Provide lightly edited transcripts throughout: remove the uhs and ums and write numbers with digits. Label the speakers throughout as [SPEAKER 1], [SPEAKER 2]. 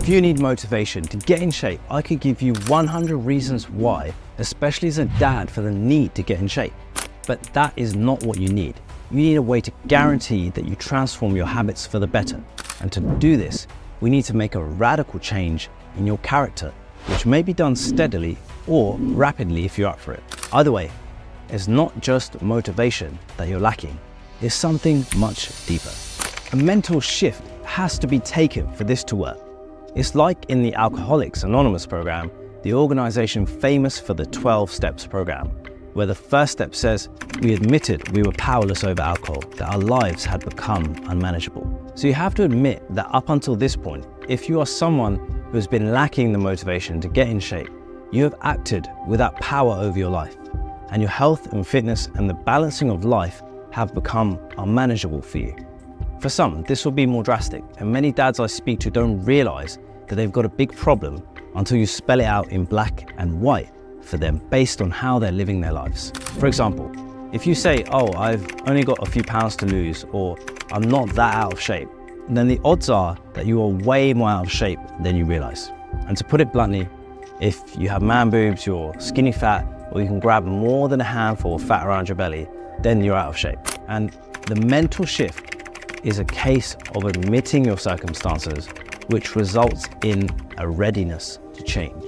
[SPEAKER 1] If you need motivation to get in shape, I could give you 100 reasons why, especially as a dad, for the need to get in shape. But that is not what you need. You need a way to guarantee that you transform your habits for the better. And to do this, we need to make a radical change in your character, which may be done steadily or rapidly if you're up for it. Either way, it's not just motivation that you're lacking, it's something much deeper. A mental shift has to be taken for this to work. It's like in the Alcoholics Anonymous program, the organization famous for the 12 Steps program, where the first step says we admitted we were powerless over alcohol, that our lives had become unmanageable. So you have to admit that up until this point, if you are someone who has been lacking the motivation to get in shape, you have acted without power over your life, and your health and fitness and the balancing of life have become unmanageable for you. For some, this will be more drastic, and many dads I speak to don't realize that they've got a big problem until you spell it out in black and white for them based on how they're living their lives. For example, if you say, oh, I've only got a few pounds to lose, or I'm not that out of shape, then the odds are that you are way more out of shape than you realize. And to put it bluntly, if you have man boobs, you're skinny fat, or you can grab more than a handful of fat around your belly, then you're out of shape. And the mental shift is a case of admitting your circumstances, which results in a readiness to change.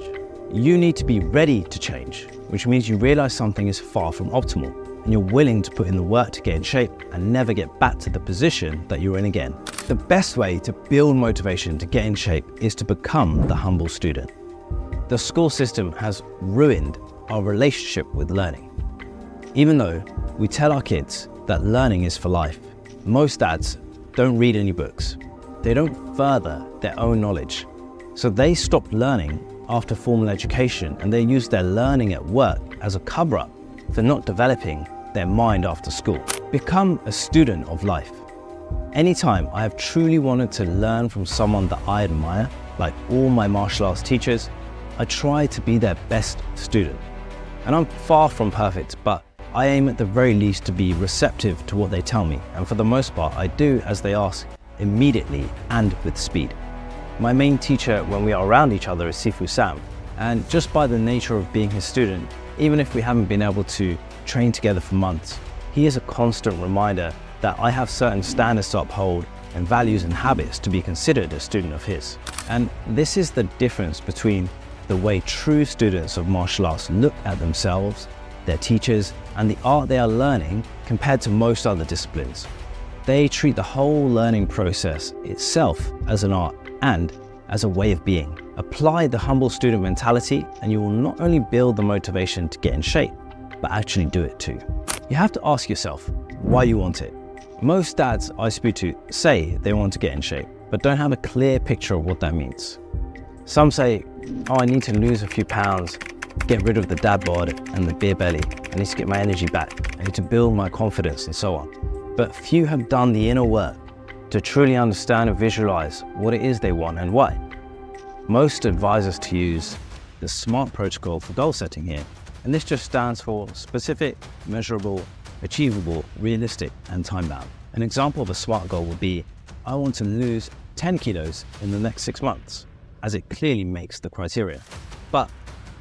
[SPEAKER 1] You need to be ready to change, which means you realize something is far from optimal, and you're willing to put in the work to get in shape and never get back to the position that you're in again. The best way to build motivation to get in shape is to become the humble student. The school system has ruined our relationship with learning. Even though we tell our kids that learning is for life, most dads don't read any books. They don't further their own knowledge. So they stop learning after formal education, and they use their learning at work as a cover-up for not developing their mind after school. Become a student of life. Anytime I have truly wanted to learn from someone that I admire, like all my martial arts teachers, I try to be their best student. And I'm far from perfect, but I aim at the very least to be receptive to what they tell me, and for the most part I do as they ask, immediately and with speed. My main teacher when we are around each other is Sifu Sam, and just by the nature of being his student, even if we haven't been able to train together for months, he is a constant reminder that I have certain standards to uphold and values and habits to be considered a student of his. And this is the difference between the way true students of martial arts look at themselves, their teachers, and the art they are learning compared to most other disciplines. They treat the whole learning process itself as an art and as a way of being. Apply the humble student mentality and you will not only build the motivation to get in shape, but actually do it too. You have to ask yourself why you want it. Most dads I speak to say they want to get in shape, but don't have a clear picture of what that means. Some say, oh, I need to lose a few pounds, get rid of the dad bod and the beer belly. I need to get my energy back. I need to build my confidence and so on. But few have done the inner work to truly understand and visualize what it is they want and why. Most advise us to use the SMART protocol for goal setting here. And this just stands for specific, measurable, achievable, realistic, and time-bound. An example of a SMART goal would be, I want to lose 10 kilos in the next 6 months, as it clearly makes the criteria. But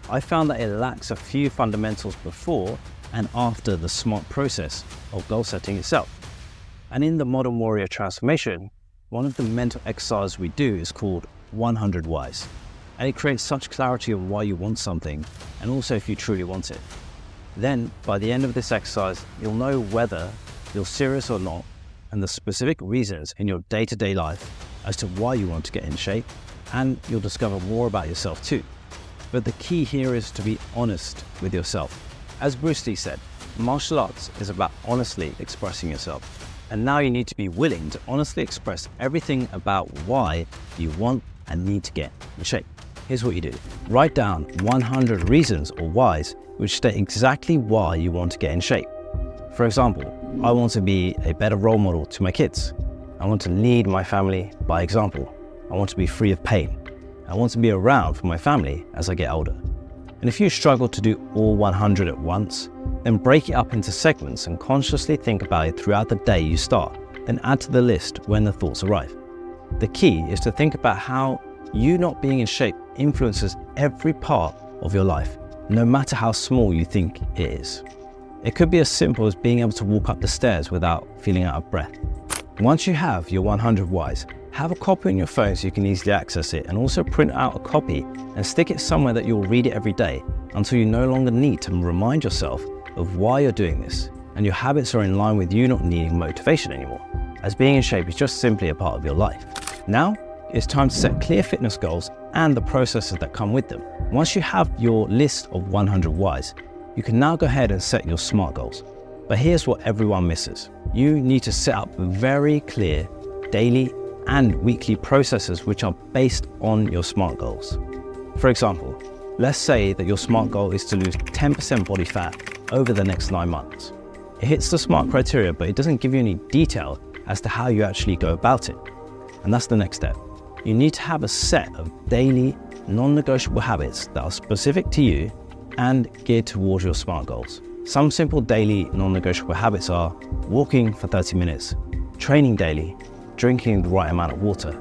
[SPEAKER 1] I found that it lacks a few fundamentals before and after the SMART process of goal setting itself. And in the Modern Warrior Transformation, one of the mental exercises we do is called 100 Whys. And it creates such clarity on why you want something, and also if you truly want it. Then, by the end of this exercise, you'll know whether you're serious or not, and the specific reasons in your day-to-day life as to why you want to get in shape, and you'll discover more about yourself too. But the key here is to be honest with yourself. As Bruce Lee said, martial arts is about honestly expressing yourself. And now you need to be willing to honestly express everything about why you want and need to get in shape. Here's what you do. Write down 100 reasons or whys which state exactly why you want to get in shape. For example, I want to be a better role model to my kids. I want to lead my family by example. I want to be free of pain. I want to be around for my family as I get older. And if you struggle to do all 100 at once, then break it up into segments and consciously think about it throughout the day you start, then add to the list when the thoughts arrive. The key is to think about how You not being in shape influences every part of your life, no matter how small you think it is. It could be as simple as being able to walk up the stairs without feeling out of breath. Once you have your 100 whys, have a copy on your phone so you can easily access it, and also print out a copy and stick it somewhere that you'll read it every day until you no longer need to remind yourself of why you're doing this, and your habits are in line with you not needing motivation anymore, as being in shape is just simply a part of your life. Now, it's time to set clear fitness goals and the processes that come with them. Once you have your list of 100 whys, you can now go ahead and set your SMART goals. But here's what everyone misses. You need to set up very clear daily and weekly processes which are based on your SMART goals. For example, let's say that your SMART goal is to lose 10% body fat over the next 9 months. It hits the SMART criteria, but it doesn't give you any detail as to how you actually go about it. And that's the next step. You need to have a set of daily, non-negotiable habits that are specific to you and geared towards your SMART goals. Some simple daily, non-negotiable habits are walking for 30 minutes, training daily, drinking the right amount of water,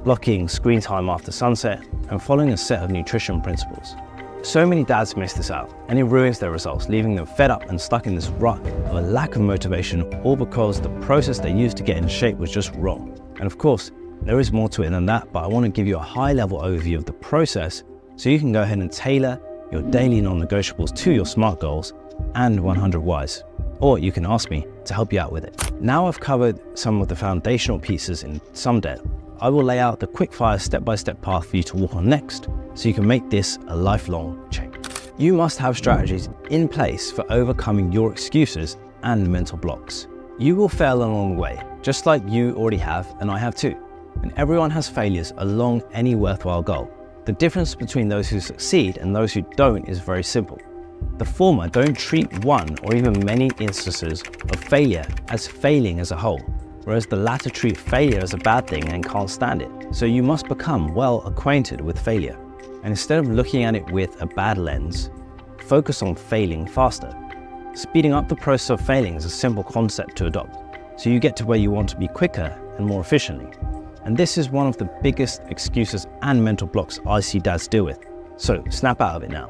[SPEAKER 1] blocking screen time after sunset, and following a set of nutrition principles. So many dads miss this out, and it ruins their results, leaving them fed up and stuck in this rut of a lack of motivation, all because the process they used to get in shape was just wrong. And of course, there is more to it than that, but I want to give you a high-level overview of the process so you can go ahead and tailor your daily non-negotiables to your SMART goals and 100 whys, or you can ask me to help you out with it. Now I've covered some of the foundational pieces in some depth. I will lay out the quick-fire step-by-step path for you to walk on next, so you can make this a lifelong change. You must have strategies in place for overcoming your excuses and mental blocks. You will fail along the way, just like you already have and I have too. And everyone has failures along any worthwhile goal. The difference between those who succeed and those who don't is very simple. The former don't treat one or even many instances of failure as failing as a whole, whereas the latter treat failure as a bad thing and can't stand it. So you must become well acquainted with failure. And instead of looking at it with a bad lens, focus on failing faster. Speeding up the process of failing is a simple concept to adopt, so you get to where you want to be quicker and more efficiently. And this is one of the biggest excuses and mental blocks I see dads deal with. So snap out of it now.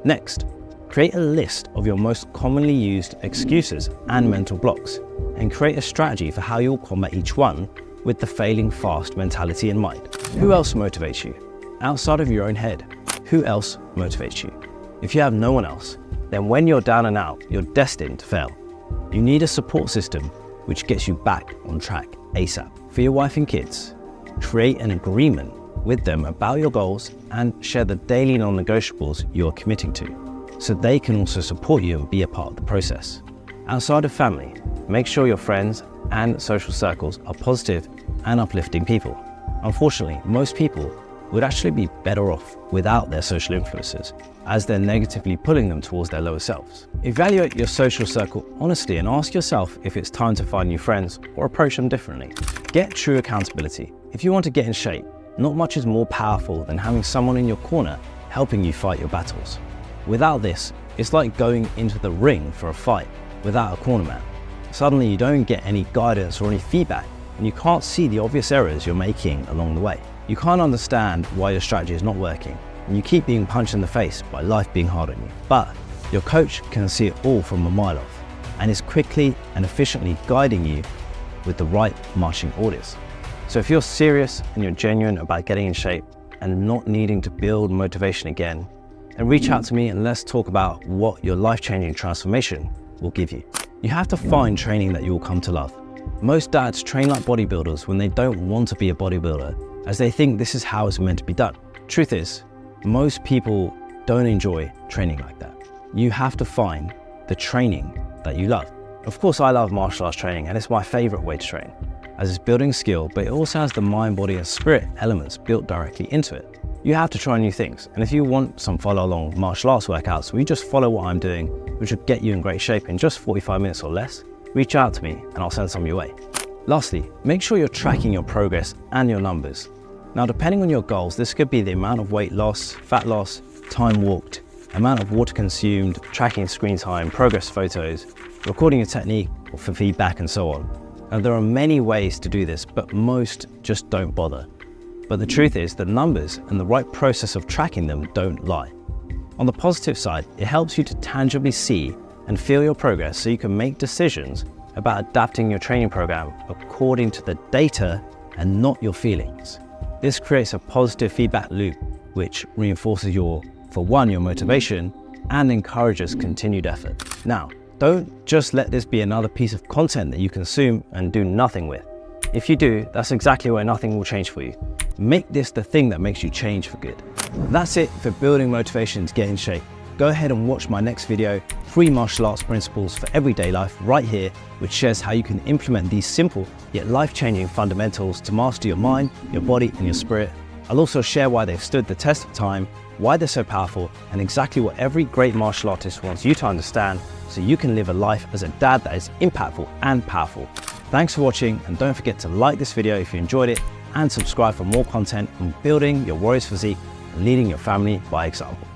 [SPEAKER 1] Next, create a list of your most commonly used excuses and mental blocks, and create a strategy for how you'll combat each one with the failing fast mentality in mind. Who else motivates you? Outside of your own head, who else motivates you? If you have no one else, then when you're down and out, you're destined to fail. You need a support system which gets you back on track ASAP. For your wife and kids, create an agreement with them about your goals and share the daily non-negotiables you're committing to, so they can also support you and be a part of the process. Outside of family, make sure your friends and social circles are positive and uplifting people. Unfortunately, most people would actually be better off without their social influences, as they're negatively pulling them towards their lower selves. Evaluate your social circle honestly and ask yourself if it's time to find new friends or approach them differently. Get true accountability. If you want to get in shape, not much is more powerful than having someone in your corner helping you fight your battles. Without this, it's like going into the ring for a fight without a cornerman. Suddenly you don't get any guidance or any feedback, and you can't see the obvious errors you're making along the way. You can't understand why your strategy is not working, and you keep being punched in the face by life being hard on you. But your coach can see it all from a mile off, and is quickly and efficiently guiding you with the right marching orders. So if you're serious and you're genuine about getting in shape and not needing to build motivation again, then reach out to me and let's talk about what your life-changing transformation will give you. You have to find training that you will come to love. Most dads train like bodybuilders when they don't want to be a bodybuilder, as they think this is how it's meant to be done. Truth is, most people don't enjoy training like that. You have to find the training that you love. Of course, I love martial arts training, and it's my favorite way to train, as it's building skill, but it also has the mind, body, and spirit elements built directly into it. You have to try new things, and if you want some follow-along martial arts workouts where you just follow what I'm doing, which will get you in great shape in just 45 minutes or less, reach out to me and I'll send some your way. Lastly, make sure you're tracking your progress and your numbers. Now, depending on your goals, this could be the amount of weight loss, fat loss, time walked, amount of water consumed, tracking screen time, progress photos, recording your technique for feedback, and so on. Now, there are many ways to do this, but most just don't bother. But the truth is, the numbers and the right process of tracking them don't lie. On the positive side, it helps you to tangibly see and feel your progress so you can make decisions about adapting your training program according to the data and not your feelings. This creates a positive feedback loop, which reinforces your motivation and encourages continued effort. Now, don't just let this be another piece of content that you consume and do nothing with. If you do, that's exactly where nothing will change for you. Make this the thing that makes you change for good. That's it for building motivation to get in shape. Go ahead and watch my next video, 3 martial arts principles for everyday life, right here, which shares how you can implement these simple yet life-changing fundamentals to master your mind, your body, and your spirit. I'll also share why they've stood the test of time, why they're so powerful, and exactly what every great martial artist wants you to understand so you can live a life as a dad that is impactful and powerful. Thanks for watching, and don't forget to like this video if you enjoyed it and subscribe for more content on building your warrior's physique and leading your family by example.